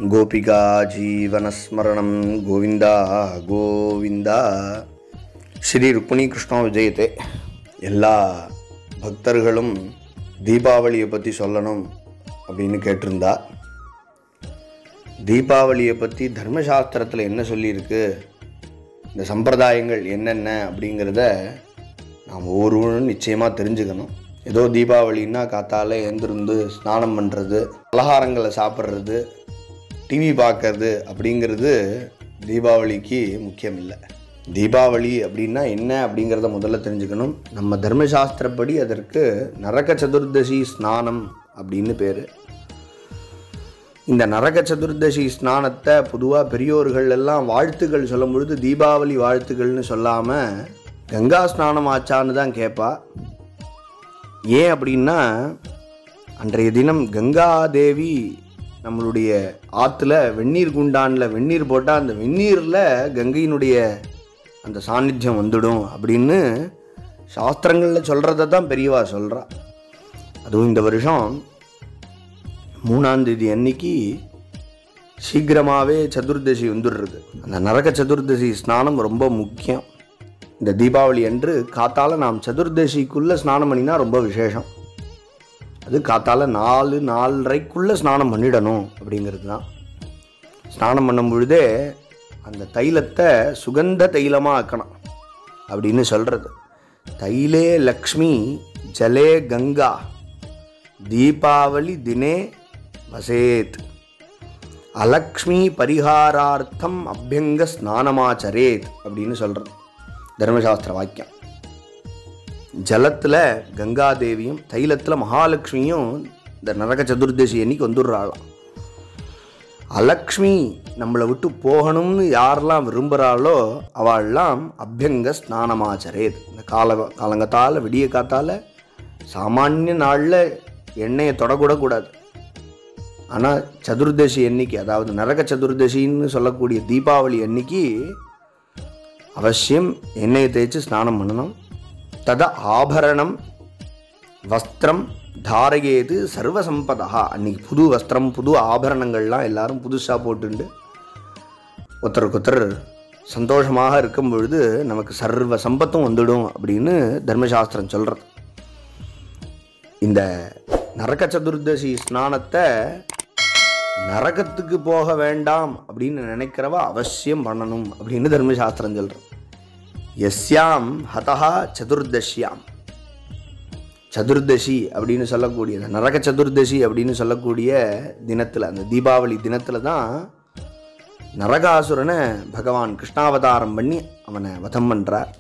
கோபிகா ஜீவனஸ்மரணம் கோவிந்தா கோவிந்தா. ஸ்ரீ ருக்மிணி கிருஷ்ணா விஜயத்தே. எல்லா பக்தர்களும் தீபாவளியை பற்றி சொல்லணும் அப்படின்னு கேட்டிருந்தா, தீபாவளியை பற்றி தர்மசாஸ்திரத்தில் என்ன சொல்லியிருக்கு, இந்த சம்பிரதாயங்கள் என்னென்ன அப்படிங்கிறத நாம் ஒவ்வொருவரும் நிச்சயமாக தெரிஞ்சுக்கணும். ஏதோ தீபாவளின்னா காத்தால எழுந்திருந்து ஸ்நானம் பண்ணுறது, பலகாரங்களை சாப்பிட்றது, டிவி பார்க்கறது அப்படிங்கிறது தீபாவளிக்கு முக்கியம் இல்லை. தீபாவளி அப்படின்னா என்ன அப்படிங்கிறத முதல்ல தெரிஞ்சுக்கணும். நம்ம தர்மசாஸ்திரப்படி அதற்கு நரக சதுர்தசி ஸ்நானம் அப்படின்னு பேர். இந்த நரக சதுர்தசி ஸ்நானத்தை பொதுவாக பெரியோர்கள் எல்லாம் வாழ்த்துக்கள் சொல்லும் பொழுது தீபாவளி வாழ்த்துக்கள்னு சொல்லாமல் கங்கா ஸ்நானம் ஆச்சான்னு தான் கேட்பா. ஏன் அப்படின்னா, அன்றைய தினம் கங்கா தேவி நம்மளுடைய ஆற்றுல வெந்நீர் குண்டானில் வெந்நீர் போட்டால் அந்த வெந்நீரில் கங்கையினுடைய அந்த சாநித்தியம் வந்துடும் அப்படின்னு சாஸ்திரங்களில் சொல்கிறத தான் பெரியவா சொல்கிறா. அதுவும் இந்த வருஷம் 3ஆம் தேதி அன்னைக்கு சீக்கிரமாகவே சதுர்தசி வந்துடுறது. அந்த நரக சதுர்தசி ஸ்நானம் ரொம்ப முக்கியம். இந்த தீபாவளி அன்று காத்தால நாம் சதுர்தசிக்குள்ளே ஸ்நானம் பண்ணினா ரொம்ப விசேஷம். அது காத்தால 4-4:30க்குள்ளே ஸ்நானம் பண்ணிடணும் அப்படிங்கிறது தான். ஸ்நானம் பண்ணும் பொழுதே அந்த தைலத்தை சுகந்த தைலமாக ஆக்கணும் அப்படின்னு சொல்கிறது. தைலே லக்ஷ்மி ஜலே கங்கா தீபாவளி தினே வசேத் அலக்ஷ்மி பரிகாரார்த்தம் அபியங்க ஸ்நானமாச்சரேத் அப்படின்னு சொல்கிறது தர்மசாஸ்திர வாக்கியம். ஜலத்தில் கங்காதேவியும் தைலத்தில் மகாலட்சுமியும் இந்த நரக சதுர்தசி அன்னைக்கு வந்துடுறாளாம். அலக்ஷ்மி நம்மளை விட்டு போகணும்னு யாரெல்லாம் விரும்புகிறாளோ அவள்லாம் அபியங்க ஸ்நானமாச்சரேத். இந்த காலங்கத்தால் விடிய காத்தால் சாமானிய நாளில் எண்ணெயை தொடக்கூடக்கூடாது. ஆனால் சதுர்தசி அன்னைக்கு, அதாவது நரக சதுர்தசின்னு சொல்லக்கூடிய தீபாவளி அன்னைக்கு அவசியம் எண்ணெயை தேய்ச்சி ஸ்நானம் பண்ணணும். தத ஆபரணம் வஸ்திரம் தாரயேது சர்வசம்பதா. அன்றைக்கி புது வஸ்திரம் புது ஆபரணங்கள்லாம் எல்லாரும் புதுசாக போட்டுண்டு ஒருத்தருக்கு சந்தோஷமாக இருக்கும் பொழுது நமக்கு சர்வ சம்பத்தும் வந்துடும் அப்படின்னு தர்மசாஸ்திரம் சொல்கிறது. இந்த நரக சதுர்தசி ஸ்நானத்தை நரகத்துக்கு போக வேண்டாம் அப்படின்னு நினைக்கிறவ அவசியம் பண்ணணும் அப்படின்னு தர்மசாஸ்திரம் சொல்கிறது. யஸ்யாம் ஹதஹா சதுர்தஷ்யாம். சதுர்தசி அப்படின்னு சொல்லக்கூடிய அந்த நரக சதுர்தசி அப்படின்னு சொல்லக்கூடிய தினத்தில், அந்த தீபாவளி தினத்தில் தான் நரகாசுரனை பகவான் கிருஷ்ணாவதாரம் பண்ணி அவனை வதம் பண்ணுறார்.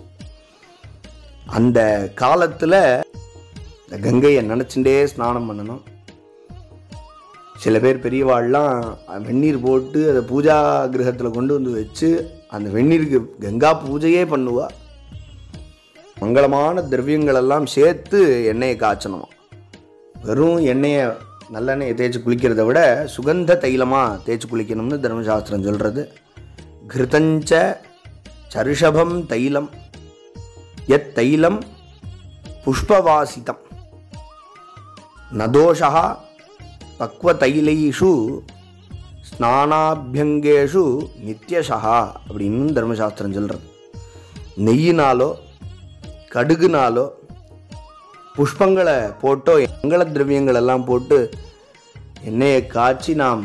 அந்த காலத்தில் கங்கையை நினச்சிண்டே ஸ்நானம் பண்ணணும். சில பேர் பெரியவாள்லாம் வெந்நீர் போட்டு அதை பூஜா கிரகத்தில் கொண்டு வந்து வச்சு அந்த வெந்நீருக்கு கங்கா பூஜையே பண்ணுவா. மங்களமான திரவியங்களெல்லாம் சேர்த்து எண்ணெயை காய்ச்சணுமா. வெறும் எண்ணெயை நல்லெண்ணெயை தேய்ச்சி குளிக்கிறத விட சுகந்த தைலமாக தேய்ச்சி குளிக்கணும்னு தர்மசாஸ்திரம் சொல்கிறது. கிருதஞ்ச சருஷபம் தைலம் யத் தைலம் புஷ்பவாசிதம் நதோஷா பக்வதைலேஷு ஸ்நானாபியங்கேஷு நித்யஷா அப்படின்னு தர்மசாஸ்திரம் சொல்கிறது. நெய்யினாலோ கடுகுனாலோ புஷ்பங்களை போட்டோ மங்கள திரவியங்கள் எல்லாம் போட்டு எண்ணெயை காய்ச்சி நாம்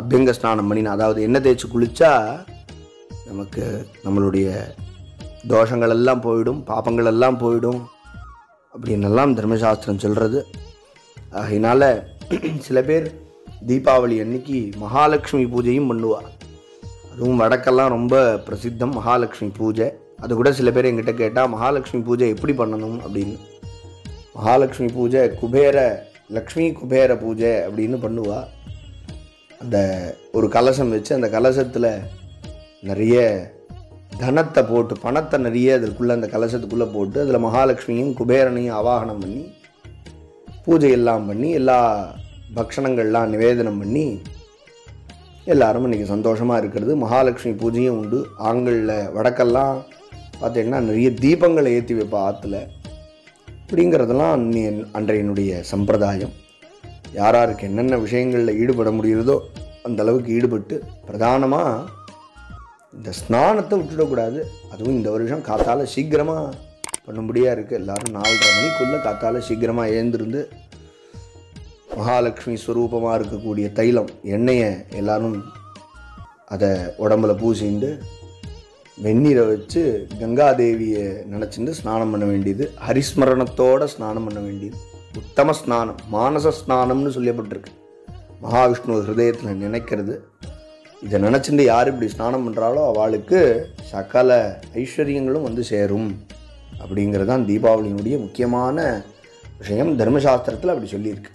அபியங்க ஸ்நானம் பண்ணினா, அதாவது எண்ணெய் தேய்ச்சி குளித்தா நமக்கு நம்மளுடைய தோஷங்கள் எல்லாம் போயிடும், பாப்பங்கள் எல்லாம் போயிடும் அப்படின்னெல்லாம் தர்மசாஸ்திரம் சொல்கிறது. அதனால சில பேர் தீபாவளி அன்னைக்கு மகாலட்சுமி பூஜையும் பண்ணுவாள். அதுவும் வடக்கெல்லாம் ரொம்ப பிரசித்தம் மகாலட்சுமி பூஜை. அது கூட சில பேர் எங்கிட்ட கேட்டால் மகாலட்சுமி பூஜை எப்படி பண்ணணும் அப்படின்னு. மகாலட்சுமி பூஜை லக்ஷ்மி குபேர பூஜை அப்படின்னு பண்ணுவாள். அந்த ஒரு கலசம் வச்சு அந்த கலசத்தில் நிறைய தனத்தை போட்டு, பணத்தை நிறைய அதுக்குள்ளே அந்த கலசத்துக்குள்ளே போட்டு அதில் மகாலட்சுமியும் குபேரனையும் ஆவாகனம் பண்ணி பூஜையெல்லாம் பண்ணி எல்லா பக்ஷணங்கள்லாம் நிவேதனம் பண்ணி எல்லாரும் இன்றைக்கி சந்தோஷமாக இருக்கிறது. மகாலட்சுமி பூஜையும் உண்டு. ஆண்களில் வடக்கெல்லாம் பார்த்திங்கன்னா நிறைய தீபங்களை ஏற்றி வைப்பா ஆற்றுல. இப்படிங்கிறதெல்லாம் அன்றையனுடைய சம்பிரதாயம். யாராருக்கு என்னென்ன விஷயங்களில் ஈடுபட முடியுறதோ அந்த அளவுக்கு ஈடுபட்டு பிரதானமாக இந்த ஸ்நானத்தை விட்டுடக்கூடாது. அதுவும் இந்த வருஷம் காத்தால சீக்கிரமாக பண்ணும்படியாக இருக்குது. எல்லோரும் 4:30 மணிக்குள்ளே காத்தால சீக்கிரமாக எழுந்திருந்து மகாலட்சுமி ஸ்வரூபமாக இருக்கக்கூடிய தைலம் எண்ணெயை எல்லோரும் அதை உடம்புல பூசிண்டு வெந்நீரை வச்சு கங்காதேவியை நினச்சிட்டு ஸ்நானம் பண்ண வேண்டியது. ஹரிஸ்மரணத்தோடு ஸ்நானம் பண்ண வேண்டியது உத்தம ஸ்நானம். மானச ஸ்நானம்னு சொல்லப்பட்டிருக்கு. மகாவிஷ்ணு ஹிருதயத்தில் நினைக்கிறது. இதை நினச்சிட்டு யார் இப்படி ஸ்நானம் பண்ணுறாளோ அவளுக்கு சகல ஐஸ்வர்யங்களும் வந்து சேரும் அப்படிங்கிறது தான் தீபாவளியினுடைய முக்கியமான விஷயம். தர்மசாஸ்திரத்தில் அப்படி சொல்லியிருக்கு.